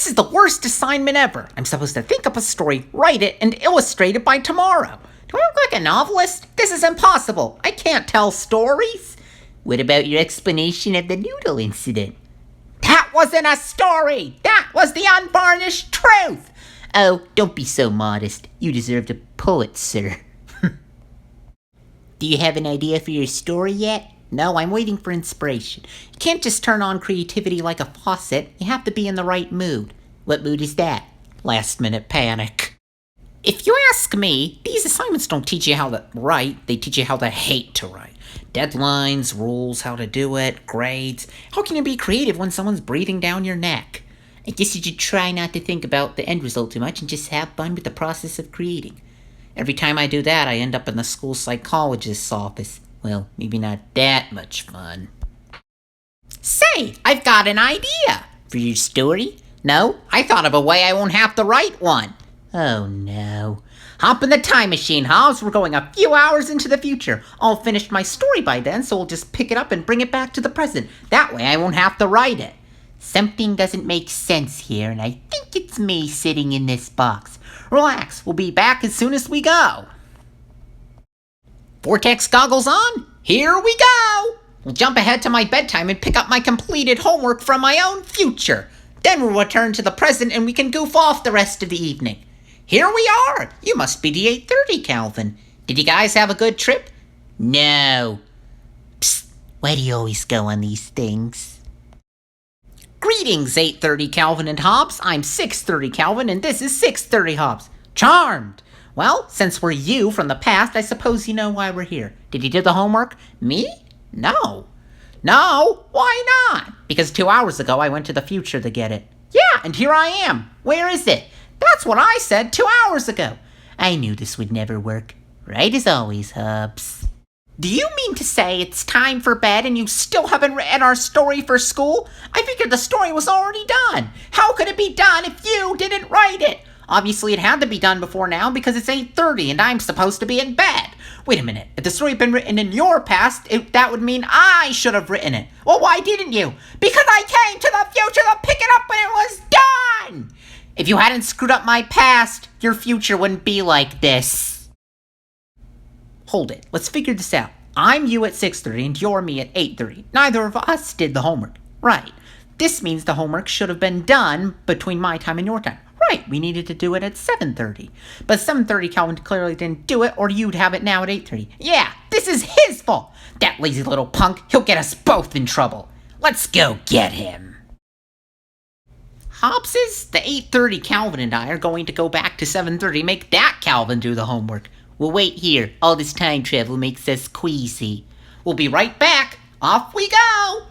This is the worst assignment ever. I'm supposed to think up a story, write it, and illustrate it by tomorrow. Do I look like a novelist? This is impossible. I can't tell stories. What about your explanation of the noodle incident? That wasn't a story. That was the unvarnished truth. Oh, don't be so modest. You deserved a Pulitzer. Do you have an idea for your story yet? No, I'm waiting for inspiration. You can't just turn on creativity like a faucet. You have to be in the right mood. What mood is that? Last-minute panic. If you ask me, these assignments don't teach you how to write. They teach you how to hate to write. Deadlines, rules, how to do it, grades. How can you be creative when someone's breathing down your neck? I guess you should try not to think about the end result too much and just have fun with the process of creating. Every time I do that, I end up in the school psychologist's office. Well, maybe not that much fun. Say, I've got an idea. For your story? No, I thought of a way I won't have to write one. Oh no. Hop in the time machine, Hobbes. We're going a few hours into the future. I'll finish my story by then, so we'll just pick it up and bring it back to the present. That way I won't have to write it. Something doesn't make sense here, and I think it's me sitting in this box. Relax, we'll be back as soon as we go. Vortex goggles on? Here we go! We'll jump ahead to my bedtime and pick up my completed homework from my own future. Then we'll return to the present and we can goof off the rest of the evening. Here we are! You must be the 8:30, Calvin. Did you guys have a good trip? No. Psst, why do you always go on these things? Greetings, 8:30 Calvin and Hobbes. I'm 6:30 Calvin and this is 6:30 Hobbes. Charmed! Well, since we're you from the past, I suppose you know why we're here. Did you do the homework? Me? No. No? Why not? Because 2 hours ago I went to the future to get it. Yeah, and here I am. Where is it? That's what I said 2 hours ago. I knew this would never work. Right as always, Hobbes. Do you mean to say it's time for bed and you still haven't written our story for school? I figured the story was already done. How could it be done if you didn't write it? Obviously, it had to be done before now because it's 8:30 and I'm supposed to be in bed. Wait a minute. If the story had been written in your past, that would mean I should have written it. Well, why didn't you? Because I came to the future to pick it up when it was done! If you hadn't screwed up my past, your future wouldn't be like this. Hold it. Let's figure this out. I'm you at 6:30 and you're me at 8:30. Neither of us did the homework. Right. This means the homework should have been done between my time and your time. Right, we needed to do it at 7:30. But 7:30 Calvin clearly didn't do it, or you'd have it now at 8:30. Yeah, this is his fault. That lazy little punk, he'll get us both in trouble. Let's go get him. Hobbes's, the 8:30 Calvin and I are going to go back to 7:30, make that Calvin do the homework. We'll wait here. All this time travel makes us queasy. We'll be right back. Off we go.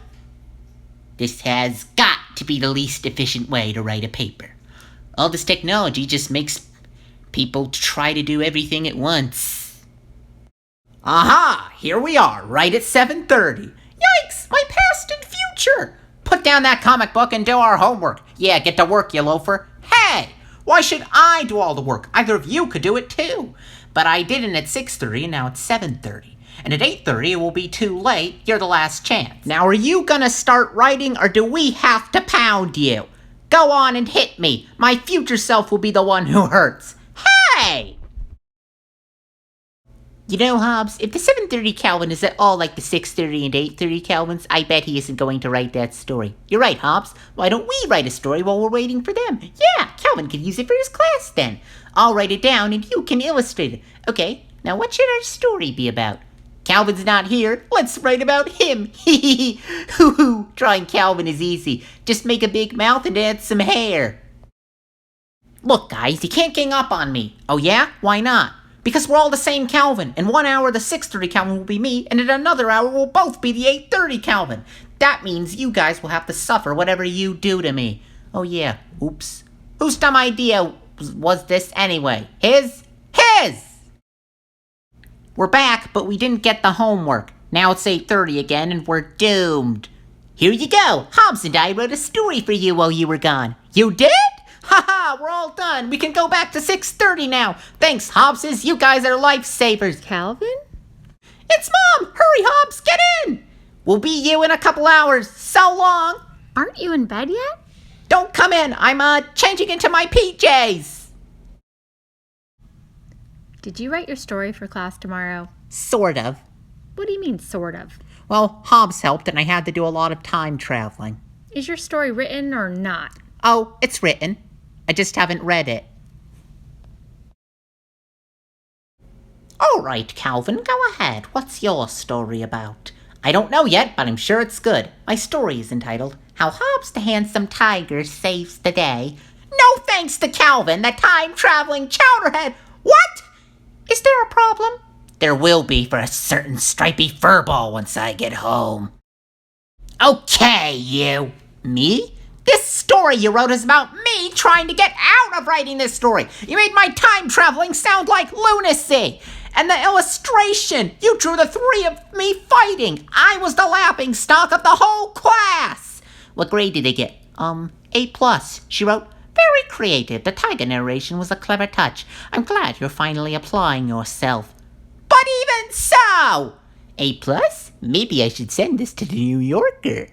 This has got to be the least efficient way to write a paper. All this technology just makes people try to do everything at once. Aha! Here we are, right at 7:30. Yikes! My past and future! Put down that comic book and do our homework. Yeah, get to work, you loafer. Hey! Why should I do all the work? Either of you could do it too. But I didn't at 6:30 and now it's 7:30. And at 8:30 it will be too late. You're the last chance. Now are you gonna start writing or do we have to pound you? Go on and hit me. My future self will be the one who hurts. Hey! You know, Hobbes, if the 7:30 Calvin is at all like the 6:30 and 8:30 Calvins, I bet he isn't going to write that story. You're right, Hobbes. Why don't we write a story while we're waiting for them? Yeah, Calvin could use it for his class then. I'll write it down and you can illustrate it. Okay, now what should our story be about? Calvin's not here. Let's write about him. Hee hoo hoo. Drawing Calvin is easy. Just make a big mouth and add some hair. Look, guys, you can't gang up on me. Oh yeah? Why not? Because we're all the same Calvin. In 1 hour, the 6:30 Calvin will be me, and in another hour, we'll both be the 8:30 Calvin. That means you guys will have to suffer whatever you do to me. Oh yeah, oops. Whose dumb idea was this anyway? His? His! We're back, but we didn't get the homework. Now it's 8:30 again, and we're doomed. Here you go. Hobbes and I wrote a story for you while you were gone. You did? Haha, we're all done. We can go back to 6:30 now. Thanks, Hobbses. You guys are lifesavers. Calvin? It's Mom! Hurry, Hobbes, get in! We'll be you in a couple hours. So long! Aren't you in bed yet? don't come in. I'm changing into my PJs. Did you write your story for class tomorrow? Sort of. What do you mean, sort of? Well, Hobbes helped and I had to do a lot of time traveling. Is your story written or not? Oh, it's written. I just haven't read it. All right, Calvin, go ahead. What's your story about? I don't know yet, but I'm sure it's good. My story is entitled, How Hobbes the Handsome Tiger Saves the Day. No thanks to Calvin, the time-traveling chowderhead. What? Is there a problem? There will be for a certain stripy furball once I get home. Okay, you. Me? This story you wrote is about me trying to get out of writing this story. You made my time traveling sound like lunacy. And the illustration, you drew the three of me fighting. I was the laughing stock of the whole class. What grade did they get? A+. She wrote, very creative. The tiger narration was a clever touch. I'm glad you're finally applying yourself. But even so! A+? Maybe I should send this to the New Yorker.